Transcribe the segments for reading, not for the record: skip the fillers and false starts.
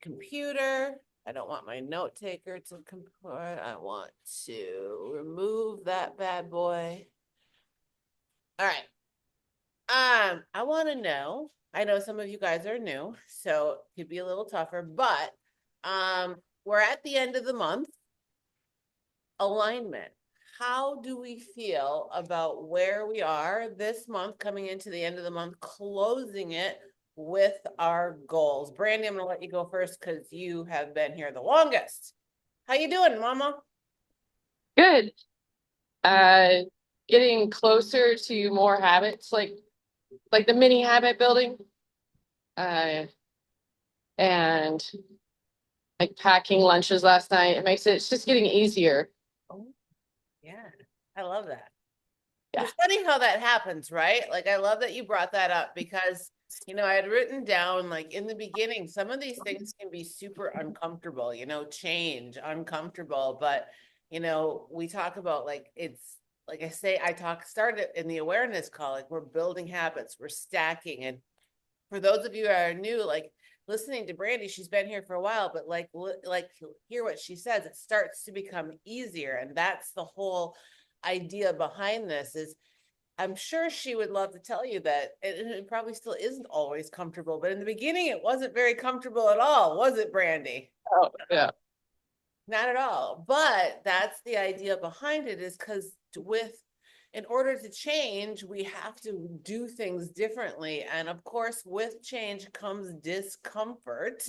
computer. I don't want my note taker to comport. I want to remove that bad boy. All right. I want to know. I know some of you guys are new, so it could be a little tougher, but we're at the end of the month. Alignment. How do we feel about where we are this month, coming into the end of the month, closing it with our goals? Brandy, I'm gonna let you go first because you have been here the longest. How you doing, Mama? Good. Uh, Getting closer to more habits, like the mini habit building, uh, and like packing lunches last night. It's just getting easier. Oh, yeah, I love that. Yeah. It's funny how that happens, right? Like, I love that you brought that up because, I had written down, like, in the beginning, some of these things can be super uncomfortable, change, uncomfortable. But, we talk about, like, it's like I say, started in the awareness call, like, we're building habits, we're stacking. And for those of you who are new, like, listening to Brandy, she's been here for a while, but like hear what she says, it starts to become easier. And that's the whole idea behind this. Is I'm sure she would love to tell you that it probably still isn't always comfortable, but in the beginning it wasn't very comfortable at all, was it, Brandy? Oh, yeah. Not at all. But that's the idea behind it, is because in order to change, we have to do things differently. And of course, with change comes discomfort.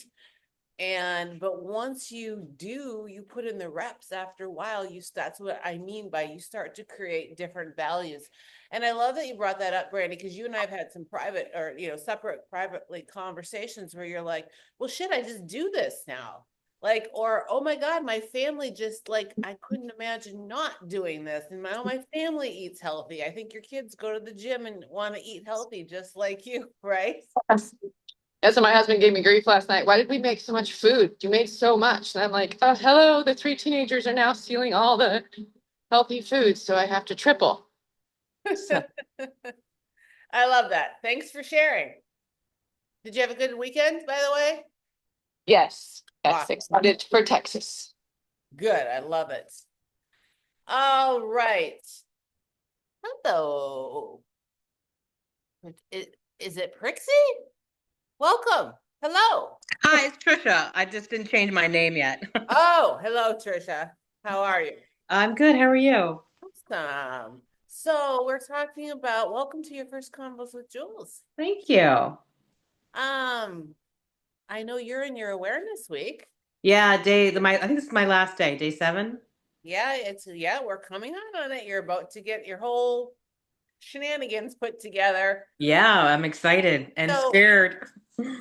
But once you do, you put in the reps after a while, that's what I mean by you start to create different values. And I love that you brought that up, Brandy, because you and I have had some private or, separate privately conversations where you're like, well, shit, I just do this now. Like, or, oh my God, my family just like, I couldn't imagine not doing this. And my family eats healthy. I think your kids go to the gym and want to eat healthy just like you, right? Yeah, so my husband gave me grief last night. Why did we make so much food? You made so much. And I'm like, oh, hello, the three teenagers are now stealing all the healthy food, so I have to triple. So, I love that. Thanks for sharing. Did you have a good weekend, by the way? yes, yes, Awesome. excited for Texas. Good. I love it. All right. Hello. Is it Prixie? Welcome. Hello. Hi, it's Trisha. I just didn't change my name yet. Oh, hello, Trisha. How are you? I'm good. How are you? Awesome. So we're talking about welcome to your first Convos with Jules. Thank you. Um, I know you're in your awareness week. Yeah, I think this is my last day, day 7. Yeah, we're coming out on it. You're about to get your whole shenanigans put together. Yeah, I'm excited and So scared.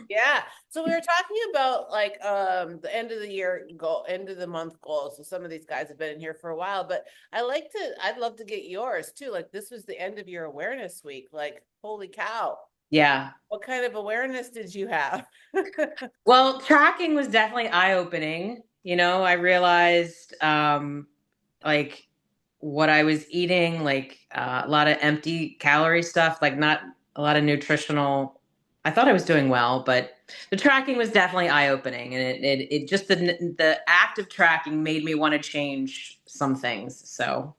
yeah. So we were talking about like the end of the year goal, end of the month goals. So some of these guys have been in here for a while, but I'd love to get yours too. Like, this was the end of your awareness week. Like, holy cow. Yeah. What kind of awareness did you have? Well, tracking was definitely eye-opening. I realized like what I was eating, like a lot of empty calorie stuff, like not a lot of nutritional. I thought I was doing well, but the tracking was definitely eye-opening, and it just the act of tracking made me want to change some things. So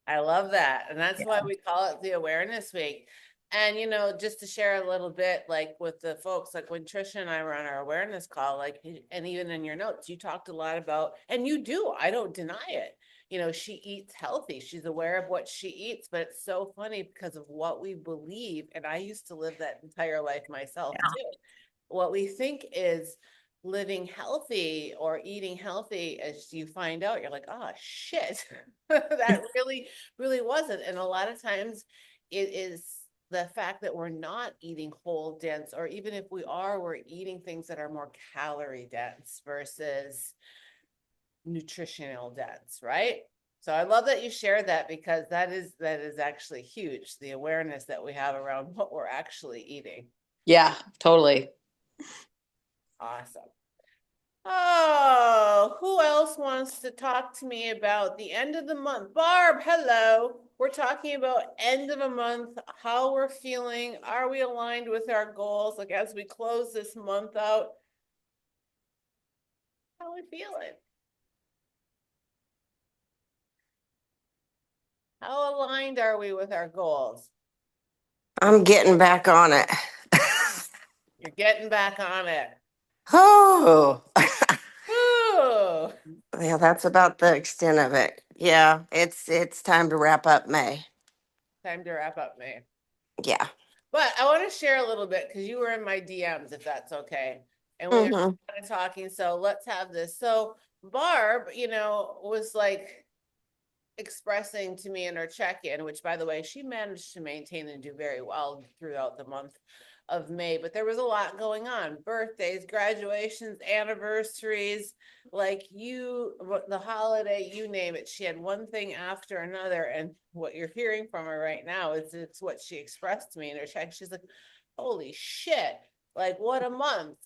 I love that. And that's why yeah. we call it the awareness week. And, just to share a little bit, like with the folks, like when Trisha and I were on our awareness call, like, and even in your notes, you talked a lot about, and you do, I don't deny it. She eats healthy. She's aware of what she eats, but it's so funny because of what we believe. And I used to live that entire life myself Yeah. too. What we think is living healthy or eating healthy, as you find out, you're like, oh shit, that really wasn't. And a lot of times it is the fact that we're not eating whole dense, or even if we are, we're eating things that are more calorie dense versus nutritional dense, right? So I love that you shared that, because that is actually huge, the awareness that we have around what we're actually eating. Yeah, totally. Awesome. Oh, who else wants to talk to me about the end of the month? Barb, hello. We're talking about end of a month, how we're feeling. Are we aligned with our goals? Like, as we close this month out, How we feeling? How aligned are we with our goals? I'm getting back on it. You're getting back on it. Oh, Ooh. yeah, that's about the extent of it. Yeah, it's time to wrap up May. Time to wrap up, May. Yeah. But I want to share a little bit because you were in my DMs, if that's okay. And we were hmm kind of talking, so let's have this. So Barb, was like expressing to me in her check-in, which by the way, she managed to maintain and do very well throughout the month of May, but there was a lot going on. Birthdays, graduations, anniversaries, the holiday, you name it. She had one thing after another. And what you're hearing from her right now is it's what she expressed to me in her check. She's like, holy shit, like what a month.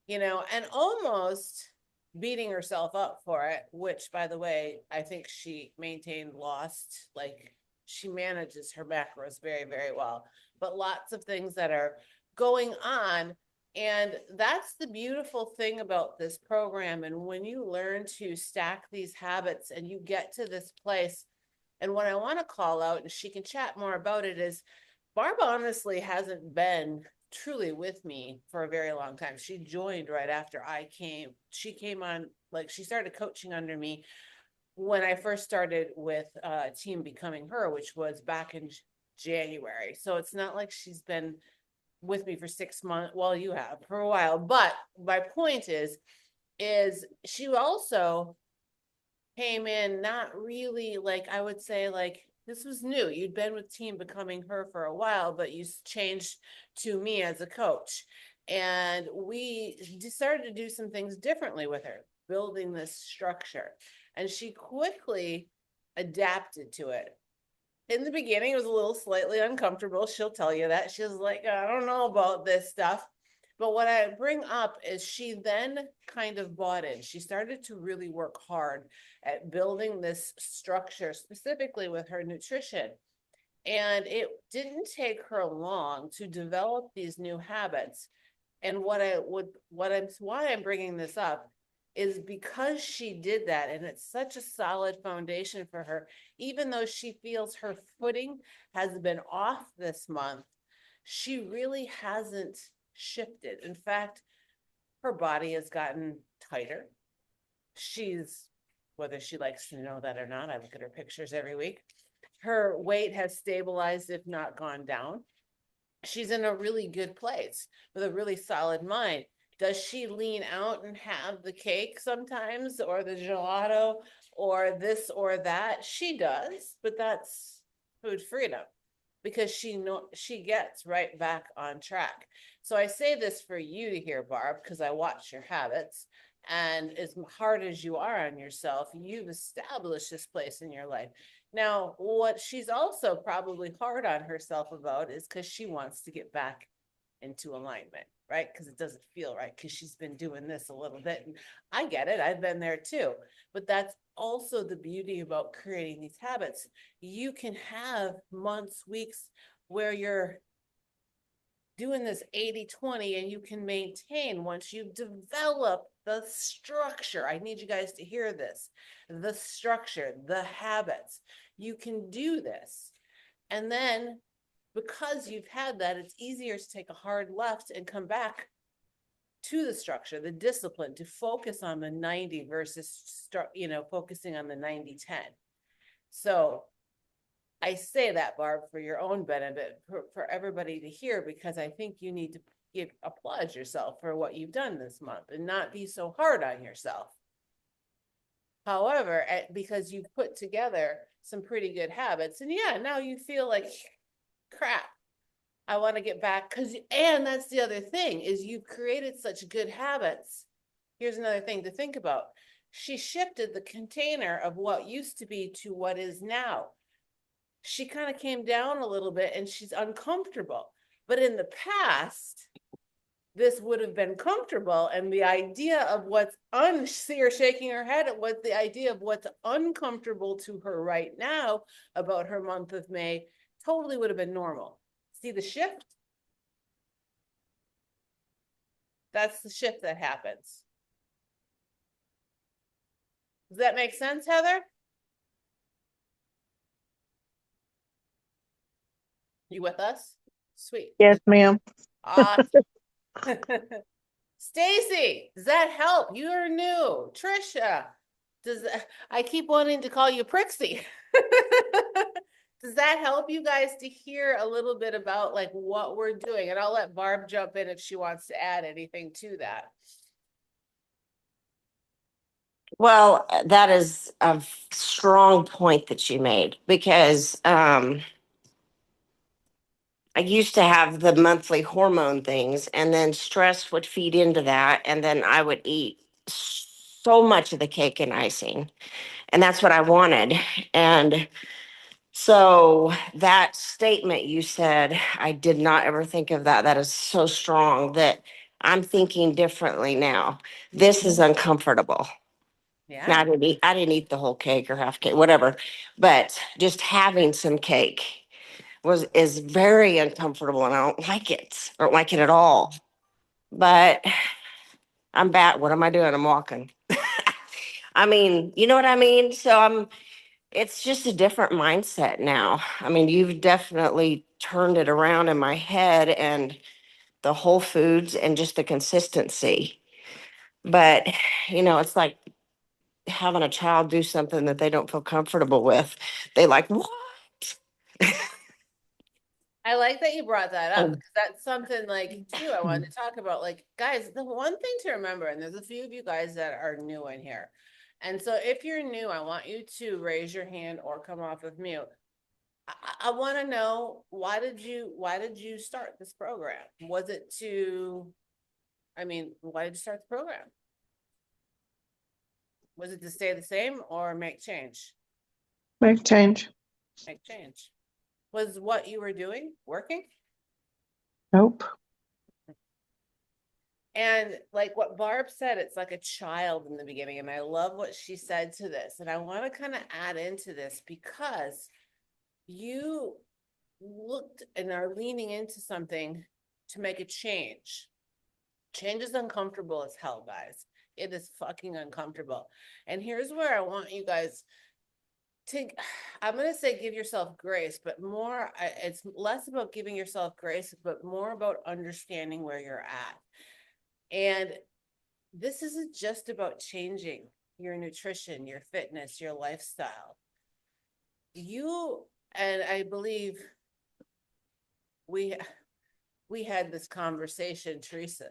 And almost beating herself up for it, which by the way, I think she lost, like she manages her macros very, very well, but lots of things that are going on. And that's the beautiful thing about this program. And when you learn to stack these habits and you get to this place, and what I want to call out, and she can chat more about it, is Barb honestly hasn't been truly with me for a very long time. She joined right after I came. She came on, like she started coaching under me when I first started with Team Becoming Her, which was back in January. So it's not like she's been with me for 6 months. Well, you have for a while. But my point is she also came in not really, like I would say, like this was new. You'd been with Team Becoming Her for a while, but you changed to me as a coach. And we started to do some things differently with her, building this structure. And she quickly adapted to it. In the beginning, it was a little slightly uncomfortable. She'll tell you that. She was like, I don't know about this stuff. But what I bring up is she then kind of bought in. She started to really work hard at building this structure, specifically with her nutrition. And it didn't take her long to develop these new habits. And why I'm bringing this up is because she did that, and it's such a solid foundation for her, even though she feels her footing has been off this month, she really hasn't shifted. In fact, her body has gotten tighter. She's, whether she likes to know that or not, I look at her pictures every week. Her weight has stabilized, if not gone down. She's in a really good place with a really solid mind. Does she lean out and have the cake sometimes, or the gelato, or this or that? She does, but that's food freedom, because she gets right back on track. So I say this for you to hear, Barb, because I watch your habits. And as hard as you are on yourself, you've established this place in your life. Now, what she's also probably hard on herself about is because she wants to get back into alignment, right? Because it doesn't feel right, because she's been doing this a little bit. And I get it. I've been there too. But that's also the beauty about creating these habits. You can have months, weeks where you're doing this 80-20, and you can maintain once you've developed the structure. I need you guys to hear this. The structure, the habits. You can do this. And then because you've had that, it's easier to take a hard left and come back to the structure, the discipline, to focus on the 90 versus focusing on the 90-10. So I say that, Barb, for your own benefit, for everybody to hear, because I think you need to applaud yourself for what you've done this month and not be so hard on yourself. However, because you've put together some pretty good habits, and yeah, now you feel like crap. I want to get back, and that's the other thing, is you've created such good habits. Here's another thing to think about. She shifted the container of what used to be to what is now. She kind of came down a little bit and she's uncomfortable. But in the past, this would have been comfortable. And the idea of see her shaking her head at what the idea of what's uncomfortable to her right now about her month of May totally would have been normal. See the shift? That's the shift that happens. Does that make sense, Heather? You with us? Sweet. Yes, ma'am. Awesome. Stacy, does that help? You're new. Trisha, I keep wanting to call you Prixie. Does that help you guys to hear a little bit about like what we're doing? And I'll let Barb jump in if she wants to add anything to that. Well, that is a strong point that you made because I used to have the monthly hormone things, and then stress would feed into that, and then I would eat so much of the cake and icing, and that's what I wanted. And so that statement you said, I did not ever think of that. That is so strong that I'm thinking differently now. This is uncomfortable. Now, Yeah. I didn't eat the whole cake or half cake, whatever, but just having some cake is very uncomfortable, and I don't like it. I don't like it at all. But I'm back. What am I doing? I'm walking. I mean, you know what I mean? So it's just a different mindset now. I mean, you've definitely turned it around in my head and the whole foods and just the consistency. But, it's like having a child do something that they don't feel comfortable with. They like, what? I like that you brought that up Oh. because that's something like too I wanted to talk about. Like, guys, the one thing to remember, and there's a few of you guys that are new in here. And so if you're new, I want you to raise your hand or come off of mute. I want to know why did you start this program? Was it why did you start the program? Was it to stay the same or make change? Make change. Make change. Was what you were doing working? Nope. And like what Barb said, it's like a child in the beginning. And I love what she said to this. And I want to kind of add into this because you looked and are leaning into something to make a change. Change is uncomfortable as hell, guys. It is fucking uncomfortable. And here's where I want you guys to, I'm going to say give yourself grace, but more, it's less about giving yourself grace, but more about understanding where you're at. And this isn't just about changing your nutrition, your fitness, your lifestyle. And I believe we had this conversation, Teresa.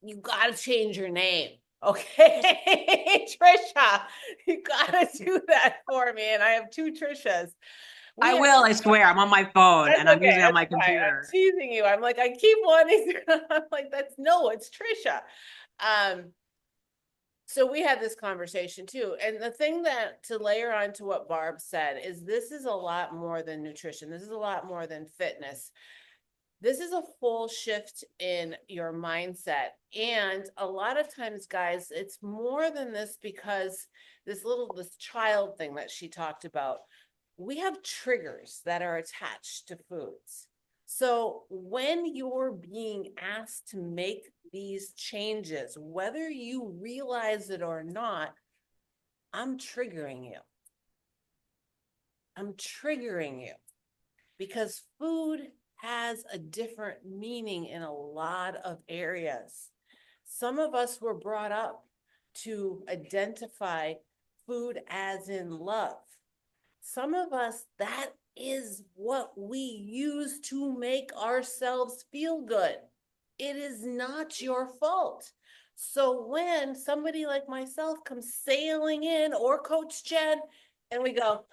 You got to change your name. Okay, Trisha, you got to do that for me. And I have two Trishas. I will, I swear. I'm on my phone and I'm using it on my computer. I'm teasing you. I'm like, I keep wanting to, I'm like, it's Trisha. So we had this conversation too. And the thing that to layer on to what Barb said is this is a lot more than nutrition. This is a lot more than fitness. This is a full shift in your mindset. And a lot of times, guys, it's more than this because this child thing that she talked about, we have triggers that are attached to foods. So when you're being asked to make these changes, whether you realize it or not, I'm triggering you. I'm triggering you because food has a different meaning in a lot of areas. Some of us were brought up to identify food as in love. Some of us, that is what we use to make ourselves feel good. It is not your fault. So when somebody like myself comes sailing in, or Coach Jen, and we go,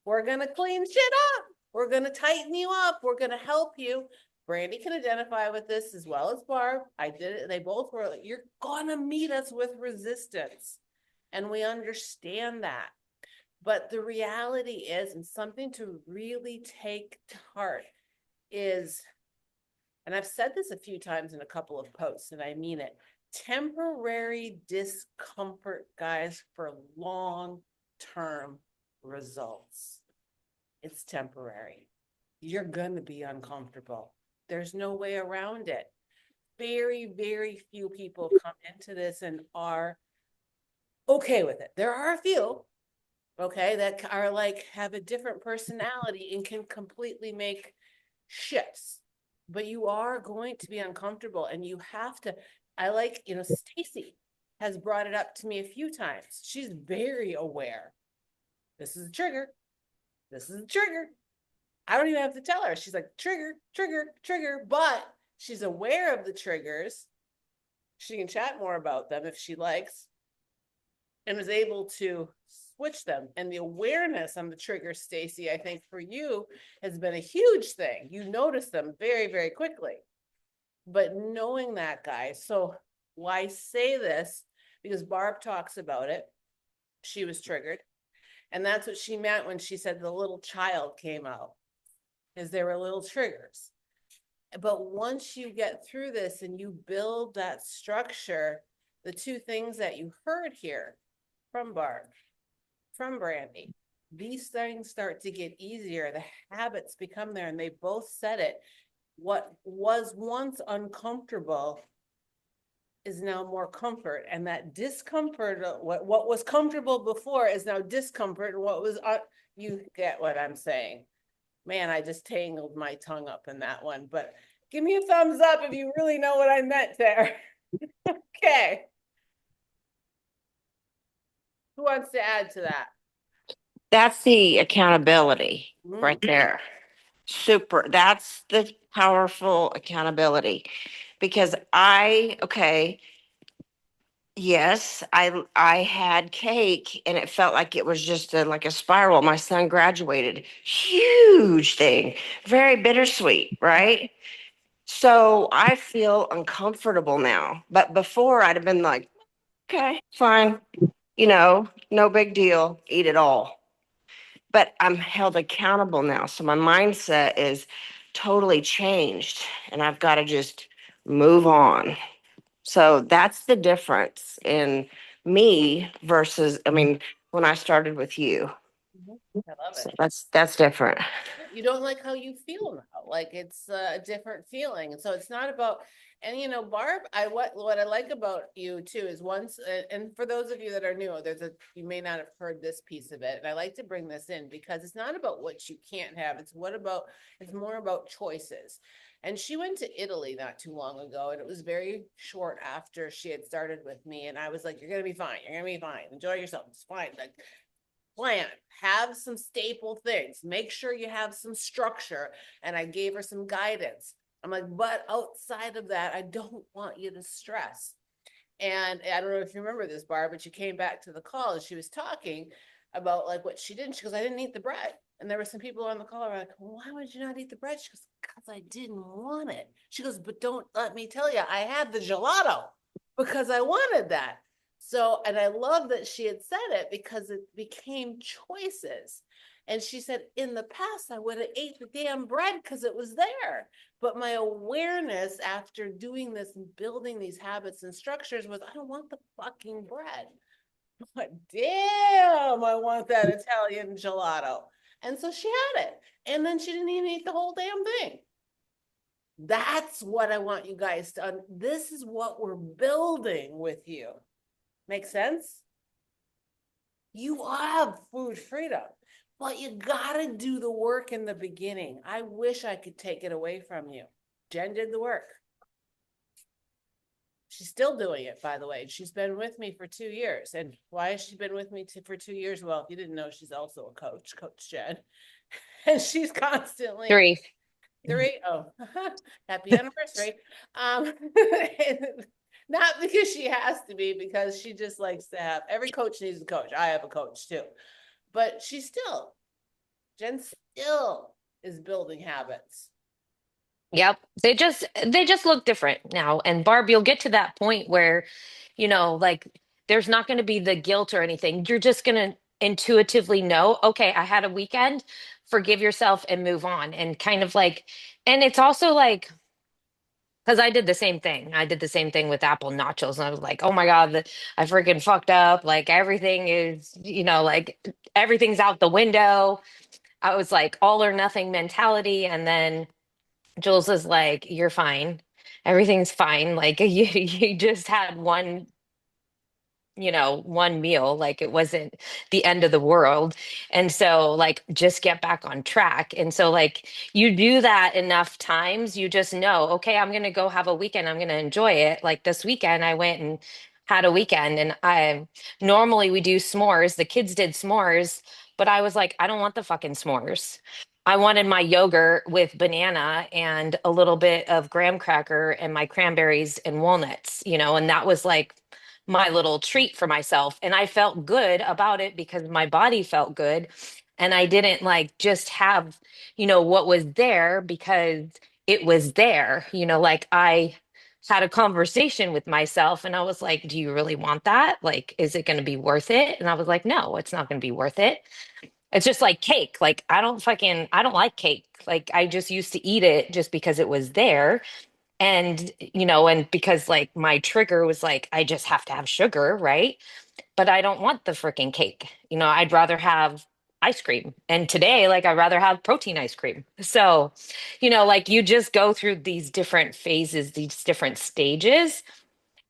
we're going to clean shit up. We're going to tighten you up. We're going to help you. Brandy can identify with this as well as Barb. I did it. They both were like, you're going to meet us with resistance. And we understand that. But the reality is, and something to really take to heart is, and I've said this a few times in a couple of posts, and I mean it, temporary discomfort, guys, for long-term results. It's temporary. You're going to be uncomfortable. There's no way around it. Very, very few people come into this and are okay with it. There are a few, okay, that are like, have a different personality and can completely make shifts. But you are going to be uncomfortable and you have to, I like, Stacy has brought it up to me a few times. She's very aware. This is a trigger. This is a trigger. I don't even have to tell her. She's like, trigger, trigger, trigger. But she's aware of the triggers. She can chat more about them if she likes, and is able to switch them. And the awareness on the triggers, Stacy, I think for you has been a huge thing. You notice them very, very quickly. But knowing that, guys, so why say this? Because Barb talks about it. She was triggered. And that's what she meant when she said the little child came out, is there were little triggers. But once you get through this and you build that structure, the two things that you heard here from Barb, from Brandy, these things start to get easier. The habits become there, and they both said it. What was once uncomfortable is now more comfort, and that discomfort, what was comfortable before is now discomfort, and what was you get what I'm saying. Man, I just tangled my tongue up in that one, but give me a thumbs up if you really know what I meant there. Okay. Who wants to add to that? That's the accountability Mhm. right there. Super. That's the powerful accountability because okay, yes, I had cake and it felt like it was just like a spiral. My son graduated. Huge thing. Very bittersweet, right? So I feel uncomfortable now. But before I'd have been like, okay, fine. No big deal. Eat it all. But I'm held accountable now. So my mindset is totally changed and I've got to just move on. So that's the difference in me versus, I mean, when I started with you. I love So it. that's different. You don't like how you feel now. Like it's a different feeling. And so it's not about, and Barb, what I like about you too is once, and for those of you that are new, you may not have heard this piece of it. And I like to bring this in because it's not about what you can't have. It's more about choices. And she went to Italy not too long ago, and it was very short after she had started with me. And I was like, you're going to be fine. You're going to be fine. Enjoy yourself. It's fine. Like, plan, have some staple things, make sure you have some structure. And I gave her some guidance. I'm like, but outside of that, I don't want you to stress. And I don't know if you remember this, Barb, but she came back to the call and she was talking about like what she did. And she goes, I didn't eat the bread. And there were some people on the call who were like, well, why would you not eat the bread? She goes, because I didn't want it. She goes, but don't let me tell you, I had the gelato because I wanted that. So, and I love that she had said it because it became choices. And she said, in the past, I would have ate the damn bread because it was there. But my awareness after doing this and building these habits and structures was, I don't want the fucking bread. But damn, I want that Italian gelato. And so she had it. And then she didn't even eat the whole damn thing. That's what I want you guys to, this is what we're building with you. Make sense? You have food freedom, but you gotta do the work in the beginning. I wish I could take it away from you. Jen did the work. She's still doing it, by the way. She's been with me for 2 years. And why has she been with me for 2 years? Well, if you didn't know, she's also a coach, Coach Jen. And she's constantly 3. 3. Oh, happy anniversary. Not because she has to be, because she just likes to have, every coach needs a coach. I have a coach too. But Jen still is building habits. Yep. They just look different now. And Barb, you'll get to that point where, like there's not going to be the guilt or anything. You're just going to intuitively know, okay, I had a weekend, forgive yourself and move on. And kind of like, and it's also like, because I did the same thing. I did the same thing with apple nachos. And I was like, oh my God, I freaking fucked up. Like everything is, like everything's out the window. I was like all or nothing mentality. And then Jules is like, you're fine. Everything's fine. Like you just had one you know, one meal. Like it wasn't the end of the world. And so like just get back on track. And so like you do that enough times, you just know, okay, I'm gonna go have a weekend. I'm gonna enjoy it. Like this weekend I went and had a weekend, and I normally we do s'mores. The kids did s'mores, but I was like, I don't want the fucking s'mores. I wanted my yogurt with banana and a little bit of graham cracker and my cranberries and walnuts, you know, and that was like my little treat for myself. And I felt good about it because my body felt good. And I didn't like just have, you know, what was there because it was there, you know, like I had a conversation with myself and I was like, do you really want that? Like, is it going to be worth it? And I was like, no, it's not going to be worth it. It's just like cake. Like I don't like cake. Like I just used to eat it just because it was there. And, you know, and because like my trigger was like, I just have to have sugar, right? But I don't want the freaking cake. You know, I'd rather have ice cream. And today, like I'd rather have protein ice cream. So, you know, like you just go through these different phases, these different stages,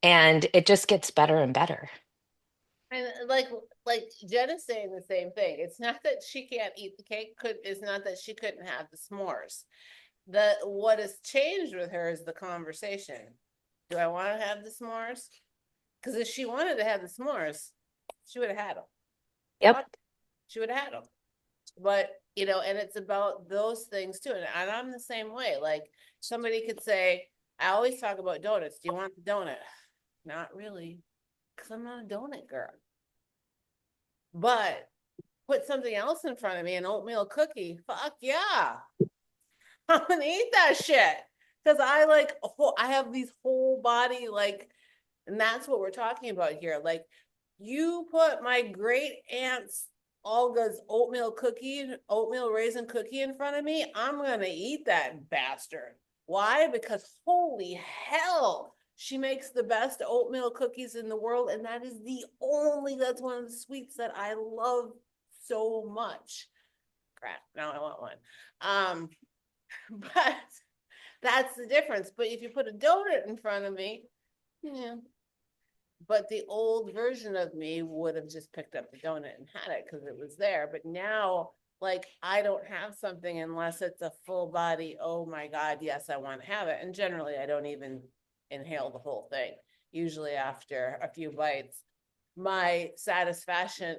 and it just gets better and better. And like Jen is saying the same thing. It's not that she can't eat the cake, it's not that she couldn't have the s'mores. What has changed with her is the conversation. Do I want to have the s'mores? Because if she wanted to have the s'mores, she would have had them. Yep. She would have had them. But you know, and it's about those things too. And I'm the same way. Like somebody could say, I always talk about donuts. Do you want the donut? Not really, because I'm not a donut girl. But put something else in front of me, an oatmeal cookie. Fuck yeah. I'm gonna eat that shit. Because I have these whole body, like, and that's what we're talking about here. Like, you put my great aunt's Olga's oatmeal raisin cookie in front of me, I'm gonna eat that bastard. Why? Because holy hell, she makes the best oatmeal cookies in the world, and that's one of the sweets that I love so much. Crap, now I want one. But that's the difference. But if you put a donut in front of me, yeah. But the old version of me would have just picked up the donut and had it because it was there. But now, like, I don't have something unless it's a full body, oh my God, yes, I want to have it. And generally, I don't even inhale the whole thing. Usually after a few bites, my satisfaction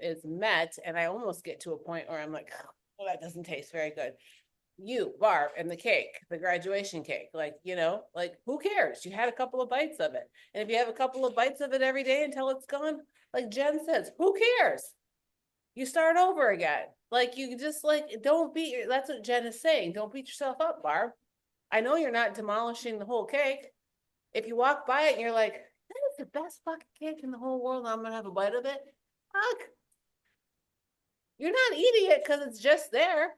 is met, and I almost get to a point where I'm like, oh, that doesn't taste very good. You, Barb, and the cake, the graduation cake, like, you know, like who cares? You had a couple of bites of it. And if you have a couple of bites of it every day until it's gone, like Jen says, who cares? You start over again. Like you just like, that's what Jen is saying. Don't beat yourself up, Barb. I know you're not demolishing the whole cake. If you walk by it and you're like, that is the best fucking cake in the whole world, I'm gonna have a bite of it. Fuck. You're not eating it because it's just there.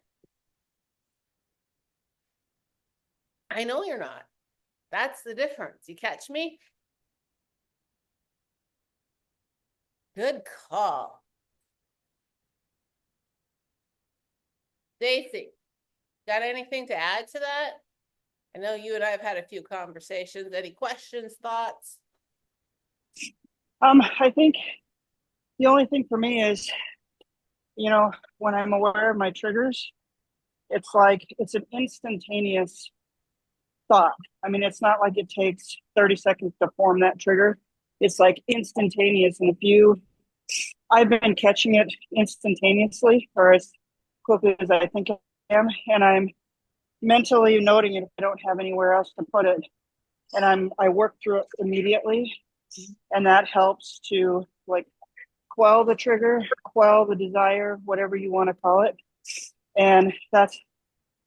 I know you're not. That's the difference. You catch me? Good call. Stacy, got anything to add to that? I know you and I have had a few conversations. Any questions, thoughts? I think the only thing for me is, you know, when I'm aware of my triggers, it's like it's an instantaneous thought. I mean, it's not like it takes 30 seconds to form that trigger. It's like instantaneous. And I've been catching it instantaneously or as quickly as I think I am. And I'm mentally noting it if I don't have anywhere else to put it. And I work through it immediately. And that helps to like quell the trigger, quell the desire, whatever you want to call it. And that's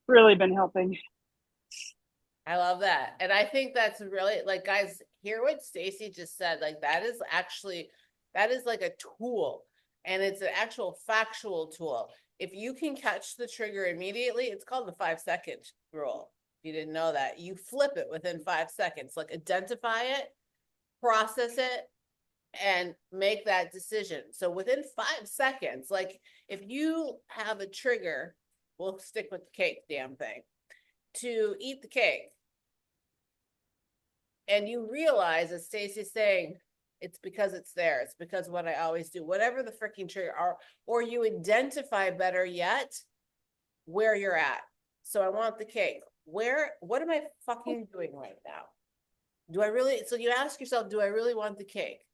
really been helping. I love that. And I think that's really like, guys, hear what Stacy just said. Like that is like a tool, and it's an actual factual tool. If you can catch the trigger immediately, it's called the 5-second rule. If you didn't know that, you flip it within 5 seconds, like identify it, process it, and make that decision. So within 5 seconds, like if you have a trigger, we'll stick with the cake damn thing, to eat the cake, and you realize, as Stacey's saying, It's because it's there. It's because what I always do, whatever the freaking trigger are, or you identify better yet where you're at. So I want the cake. What am I fucking doing right now? Do I really, so you ask yourself, do I really want the cake?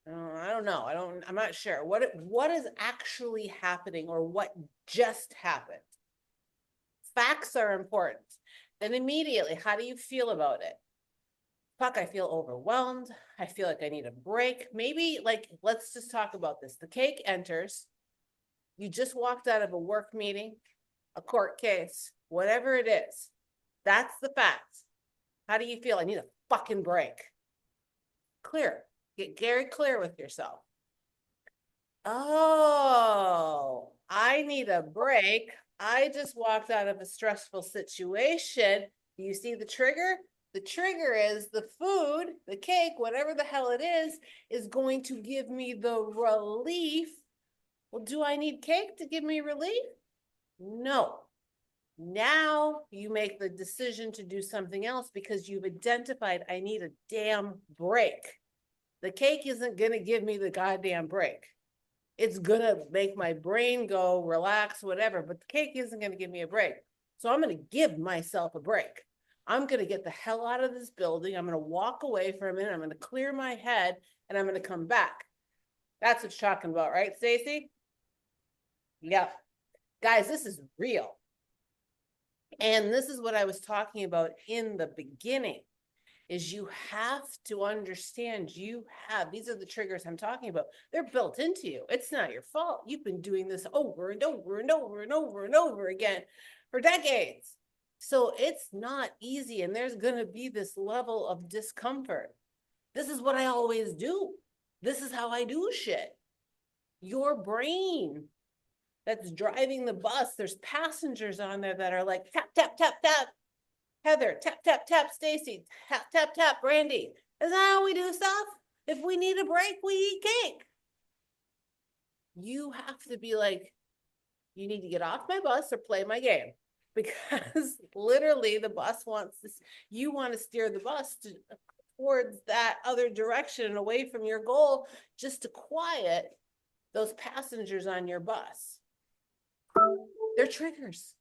I don't know. I'm not sure. What is actually happening or what just happened? Facts are important. Then immediately, how do you feel about it? Fuck, I feel overwhelmed. I feel like I need a break. Maybe like, let's just talk about this. The cake enters. You just walked out of a work meeting, a court case, whatever it is. That's the fact. How do you feel? I need a fucking break. Clear. Get very clear with yourself. Oh, I need a break. I just walked out of a stressful situation. You see the trigger? The trigger is the food, the cake, whatever the hell it is going to give me the relief. Well, do I need cake to give me relief? No. Now you make the decision to do something else because you've identified I need a damn break. The cake isn't going to give me the goddamn break. It's going to make my brain go relax, whatever, but the cake isn't going to give me a break. So I'm going to give myself a break. I'm going to get the hell out of this building. I'm going to walk away for a minute. I'm going to clear my head and I'm going to come back. That's what you're talking about, right, Stacy? Yeah. Guys, this is real. And this is what I was talking about in the beginning, is you have to understand these are the triggers I'm talking about. They're built into you. It's not your fault. You've been doing this over and over and over and over and over again for decades. So it's not easy. And there's going to be this level of discomfort. This is what I always do. This is how I do shit. Your brain that's driving the bus, there's passengers on there that are like, tap, tap, tap, tap. Heather, tap, tap, tap, Stacy, tap, tap, tap, Brandy. Is that how we do stuff? If we need a break, we eat cake. You have to be like, you need to get off my bus or play my game. Because literally the bus wants this, you want to steer the bus towards that other direction and away from your goal just to quiet those passengers on your bus. They're triggers.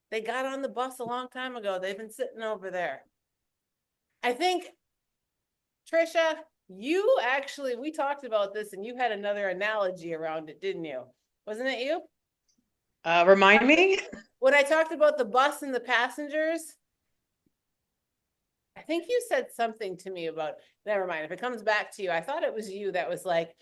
They got on the bus a long time ago. They've been sitting over there. I think, Trisha, we talked about this and you had another analogy around it, didn't you? Wasn't it you? Remind me? When I talked about the bus and the passengers, I think you said something to me about, never mind, if it comes back to you, I thought it was you that was like,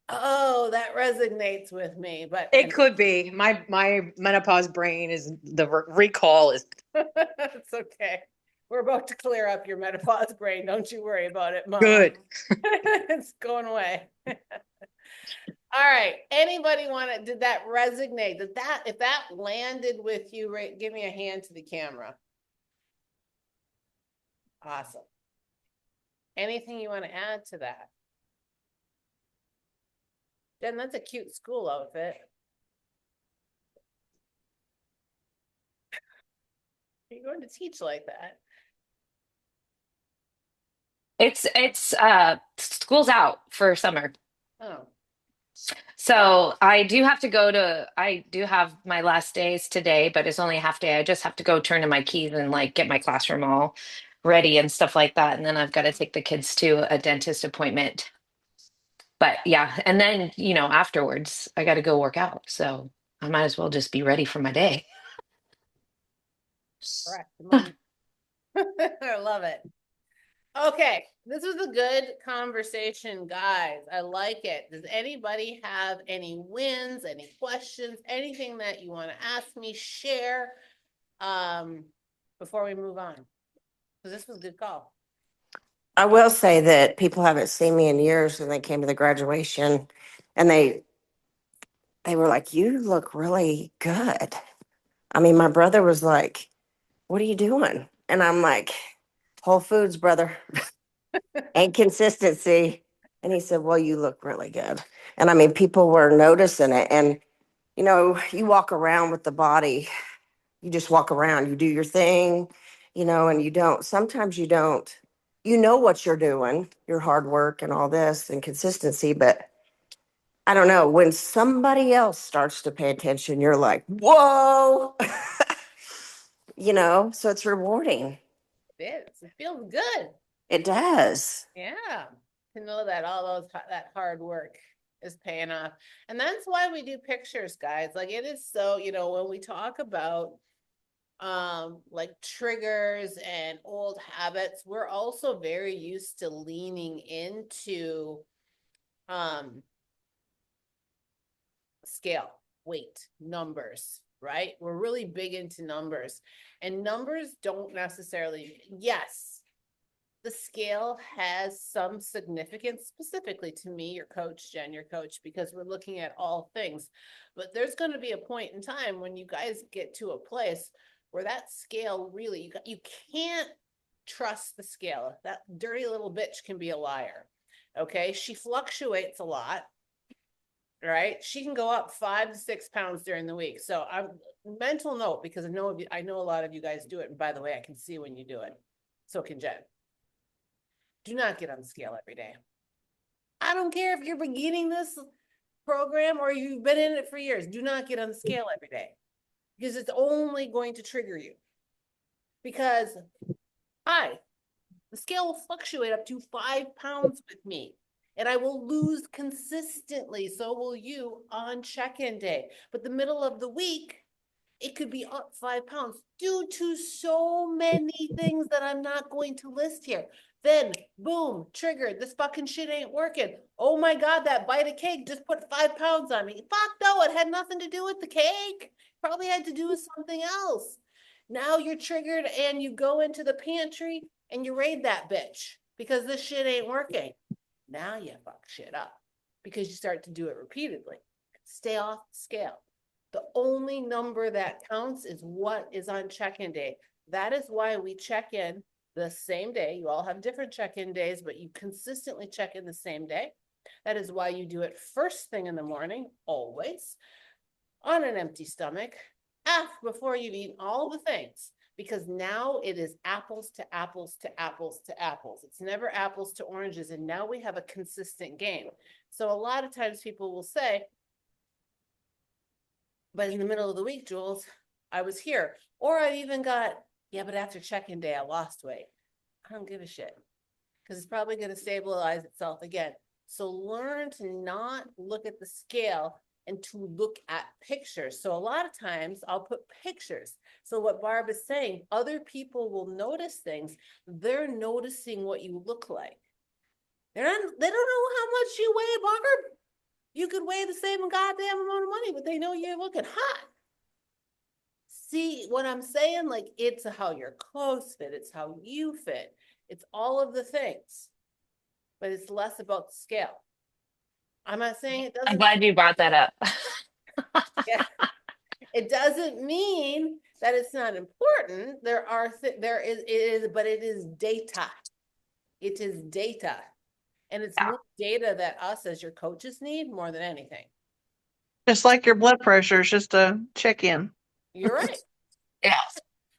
oh, that resonates with me, but It could be. My menopause brain is the recall is it's okay. We're about to clear up your menopause brain. Don't you worry about it, Mom. good. It's going away. All right. Anybody did that resonate? If that landed with you, right, give me a hand to the camera. Awesome. Anything you want to add to that? Jen, that's a cute school outfit. Are you going to teach like that? It's school's out for summer. Oh. So I do have my last days today, but it's only a half day. I just have to go turn in my keys and like get my classroom all ready and stuff like that. And then I've got to take the kids to a dentist appointment. But yeah, and then, afterwards I got to go work out. So I might as well just be ready for my day. Correct. I love it. Okay, this was a good conversation, guys. I like it. Does anybody have any wins, any questions, anything that you want to ask me, share, before we move on? Because this was a good call. I will say that people haven't seen me in years when they came to the graduation and they were like, you look really good. I mean, my brother was like, what are you doing? And I'm like, Whole Foods, brother, and consistency. And he said, well, you look really good. And I mean, people were noticing it. And, you walk around with the body, you just walk around, you do your thing, and sometimes you don't you know what you're doing, your hard work and all this and consistency, but I don't know, when somebody else starts to pay attention, you're like, whoa, you know, so it's rewarding. It is. It feels good. It does. Yeah. To know that all that hard work is paying off. And that's why we do pictures, guys. Like it is so, when we talk about like triggers and old habits, we're also very used to leaning into scale, weight, numbers, right? We're really big into numbers, and numbers don't necessarily, yes, the scale has some significance, specifically to me, your coach, Jen, your coach, because we're looking at all things. But there's going to be a point in time when you guys get to a place where that scale really, you can't trust the scale. That dirty little bitch can be a liar. Okay. She fluctuates a lot, right? She can go up 5 to 6 pounds during the week. So I'm mental note, because I know a lot of you guys do it. And by the way, I can see when you do it. So can Jen. Do not get on the scale every day. I don't care if you're beginning this program or you've been in it for years. Do not get on the scale every day, because it's only going to trigger you. Because the scale will fluctuate up to 5 pounds with me, and I will lose consistently. So will you on check-in day. But the middle of the week, it could be up 5 pounds due to so many things that I'm not going to list here. Then, boom, triggered. This fucking shit ain't working. Oh my God, that bite of cake just put 5 pounds on me. Fuck no, it had nothing to do with the cake. Probably had to do with something else. Now you're triggered and you go into the pantry and you raid that bitch because this shit ain't working. Now you fuck shit up because you start to do it repeatedly. Stay off the scale. The only number that counts is what is on check-in day. That is why we check in the same day. You all have different check-in days, but you consistently check in the same day. That is why you do it first thing in the morning, always, on an empty stomach, before you've eaten all the things, because now it is apples to apples to apples to apples. It's never apples to oranges, and now we have a consistent game. So a lot of times people will say, but in the middle of the week, Jules, I was here. Or I even got, yeah, but after check-in day, I lost weight. I don't give a shit, because it's probably going to stabilize itself again. So learn to not look at the scale and to look at pictures. So a lot of times I'll put pictures. So what Barb is saying, other people will notice things. They're noticing what you look like. They don't know how much you weigh, Barb. You could weigh the same goddamn amount of money, but they know you're looking hot. See what I'm saying? Like, it's how your clothes fit. It's how you fit. It's all of the things, but it's less about the scale. I'm not saying it I'm doesn't. glad you brought that up. Yeah, it doesn't mean that it's not important. There is, it is, but it is data. It is data. And it's Yeah. more data that us as your coaches need more than anything. Just like your blood pressure, it's just a check-in. You're right. Yeah.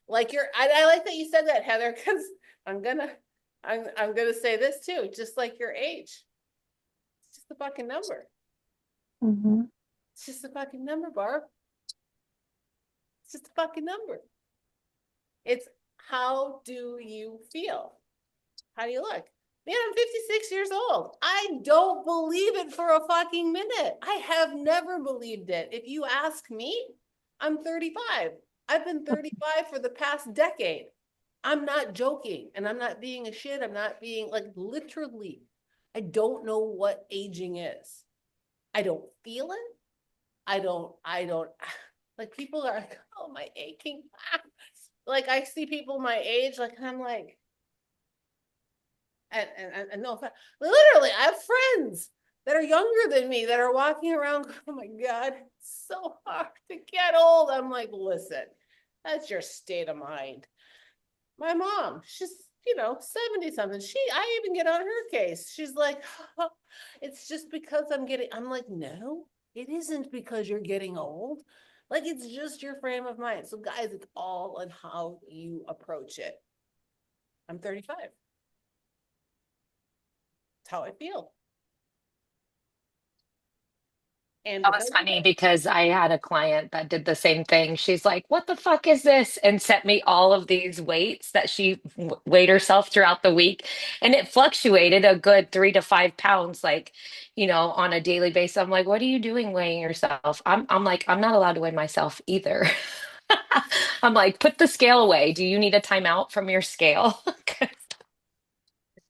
Like I like that you said that, Heather, because I'm gonna say this too, just like your age. It's just a fucking number. Mm-hmm. It's just a fucking number, Barb. It's just a fucking number. It's how do you feel? How do you look? Man, I'm 56 years old. I don't believe it for a fucking minute. I have never believed it. If you ask me, I'm 35. I've been 35 for the past decade. I'm not joking, and I'm not being a shit. I'm not being, like, literally. I don't know what aging is. I don't feel it. I don't, like, people are like, oh, my aching. Like, I see people my age, like, I'm like, and no offense, literally, I have friends that are younger than me that are walking around. Oh my God, it's so hard to get old. I'm like, listen, that's your state of mind. My mom, she's 70 something. I even get on her case. She's like, oh, it's just because I'm like, no, it isn't because you're getting old. Like, it's just your frame of mind. So guys, it's all on how you approach it. I'm 35. That's how I feel. And That was funny because I had a client that did the same thing. She's like, "What the fuck is this?" And sent me all of these weights that she weighed herself throughout the week. And it fluctuated a good 3 to 5 pounds, like, on a daily basis. I'm like, "What are you doing weighing yourself?" I'm like, "I'm not allowed to weigh myself either." I'm like, "Put the scale away. Do you need a timeout from your scale?"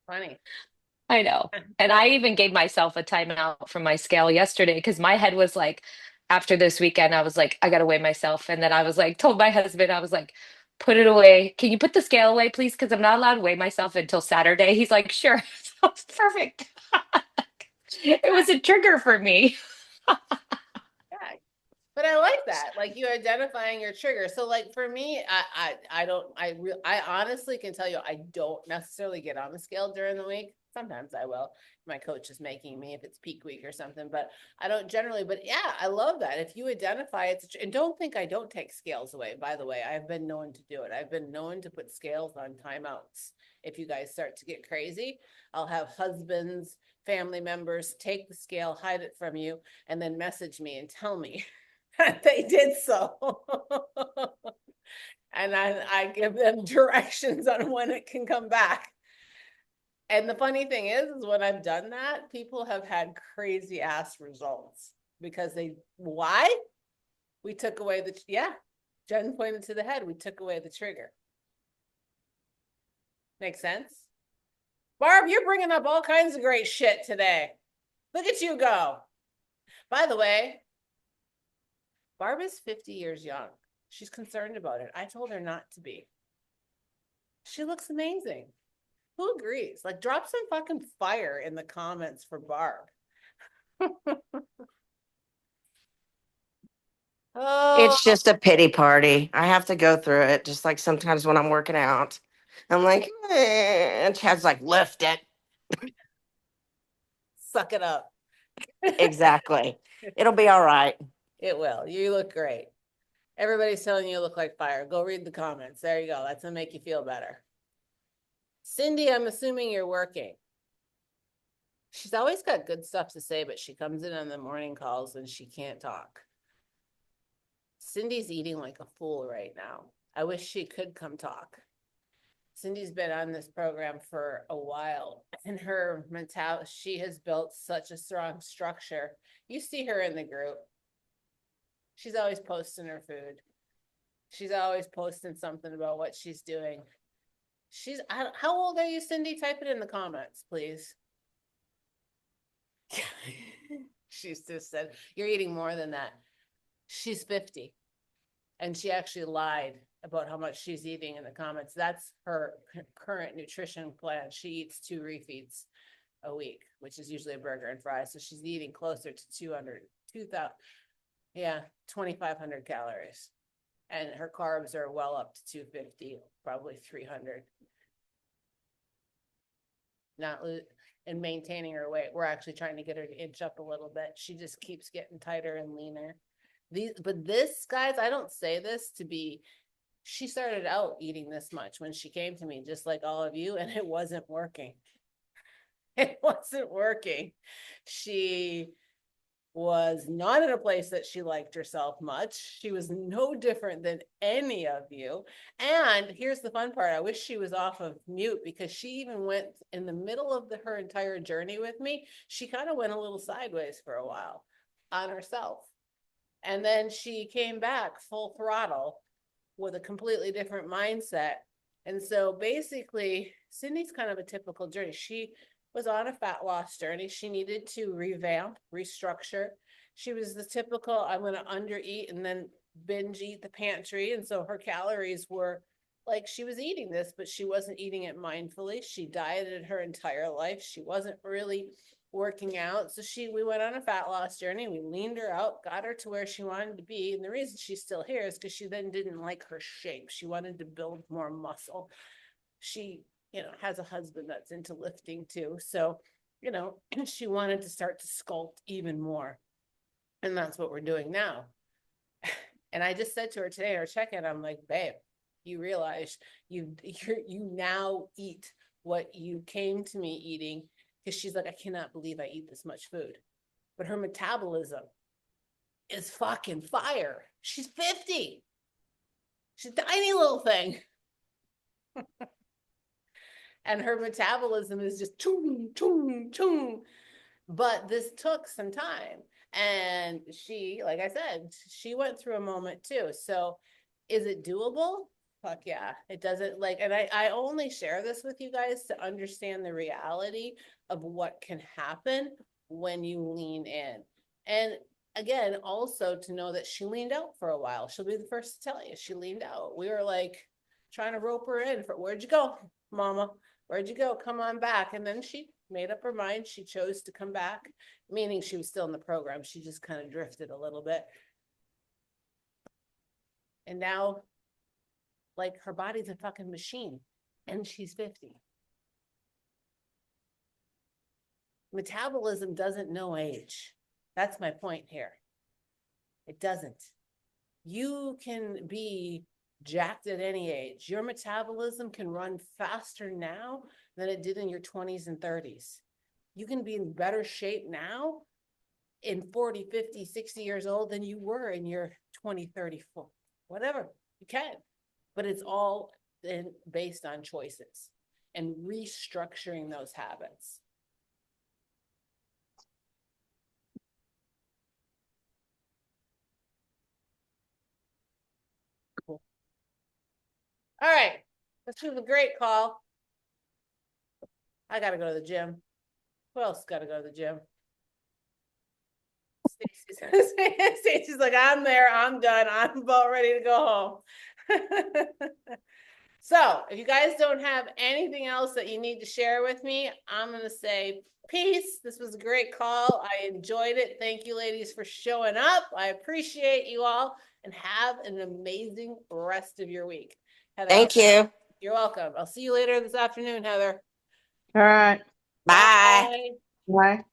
funny. I know. And I even gave myself a timeout from my scale yesterday because my head was like, after this weekend, I was like, I gotta weigh myself. And then I was like, told my husband, I was like, put it away. Can you put the scale away, please? Because I'm not allowed to weigh myself until Saturday. He's like, sure. So it's perfect. It was a trigger for me. Yeah. But I like that, like you identifying your trigger. So like for me, I honestly can tell you, I don't necessarily get on the scale during the week. Sometimes I will. My coach is making me if it's peak week or something, but I don't generally. But yeah, I love that. If you identify it, and don't think I don't take scales away. By the way, I've been known to do it. I've been known to put scales on timeouts. If you guys start to get crazy, I'll have husbands, family members take the scale, hide it from you, and then message me and tell me they did so. And I give them directions on when it can come back. And the funny thing is when I've done that, people have had crazy ass results because why? We took away Jen pointed to the head. We took away the trigger. Makes sense? Barb, you're bringing up all kinds of great shit today. Look at you go. By the way, Barb is 50 years young. She's concerned about it. I told her not to be. She looks amazing. Who agrees? Like, drop some fucking fire in the comments for Barb. Oh, It's just a pity party. I have to go through it, just like sometimes when I'm working out. I'm like, and Chad's like, lift it. suck it up. Exactly. It'll be all right. It will. You look great. Everybody's telling you look like fire. Go read the comments. There you go. That's gonna make you feel better. Cindy, I'm assuming you're working. She's always got good stuff to say, but she comes in on the morning calls and she can't talk. Cindy's eating like a fool right now. I wish she could come talk. Cindy's been on this program for a while, and her mentality, she has built such a strong structure. You see her in the group. She's always posting her food. She's always posting something about what she's doing. How old are you, Cindy? Type it in the comments, please. She's just said, you're eating more than that. She's 50. And she actually lied about how much she's eating in the comments. That's her current nutrition plan. She eats 2 refeeds a week, which is usually a burger and fries. So she's eating closer to 2,000, 2,500 calories. And her carbs are well up to 250, probably 300. Not and maintaining her weight. We're actually trying to get her to inch up a little bit. She just keeps getting tighter and leaner. But this, guys, I don't say this to be, she started out eating this much when she came to me, just like all of you, and it wasn't working. It wasn't working. She was not in a place that she liked herself much. She was no different than any of you. And here's the fun part. I wish she was off of mute because she even went in the middle of her entire journey with me. She kind of went a little sideways for a while on herself. And then she came back full throttle with a completely different mindset. And so basically, Cindy's kind of a typical journey. She was on a fat loss journey. She needed to revamp, restructure. She was the typical, I'm going to undereat and then binge eat the pantry. And so her calories were like, she was eating this, but she wasn't eating it mindfully. She dieted her entire life. She wasn't really working out. So we went on a fat loss journey. We leaned her out, got her to where she wanted to be. And the reason she's still here is because she then didn't like her shape. She wanted to build more muscle. She, has a husband that's into lifting too. So, she wanted to start to sculpt even more. And that's what we're doing now. And I just said to her today in our check-in, I'm like, babe, you realize you now eat what you came to me eating. because she's like, I cannot believe I eat this much food. But her metabolism is fucking fire. She's 50. She's a tiny little thing. And her metabolism is just toom, toom, toom. But this took some time. And she, like I said, she went through a moment too. So is it doable? Fuck yeah. It doesn't like, and I only share this with you guys to understand the reality of what can happen when you lean in. And again, also to know that she leaned out for a while. She'll be the first to tell you she leaned out. We were like trying to rope her in for, where'd you go, mama? Where'd you go? Come on back. And then she made up her mind. She chose to come back, meaning she was still in the program. She just kind of drifted a little bit. And now, like, her body's a fucking machine, and she's 50. Metabolism doesn't know age. That's my point here. It doesn't. You can be jacked at any age. Your metabolism can run faster now than it did in your 20s and 30s. You can be in better shape now in 40, 50, 60 years old than you were in your 20, 30, whatever. You can. But it's all based on choices and restructuring those habits. Cool. All right. This was a great call. I got to go to the gym. Who else got to go to the gym? Stacey's like, I'm there. I'm done. I'm about ready to go home. So if you guys don't have anything else that you need to share with me, I'm going to say peace. This was a great call. I enjoyed it. Thank you, ladies, for showing up. I appreciate you all, and have an amazing rest of your week. Heather, Thank you. you're welcome. I'll see you later this afternoon, Heather. All right. Bye. Bye. Bye.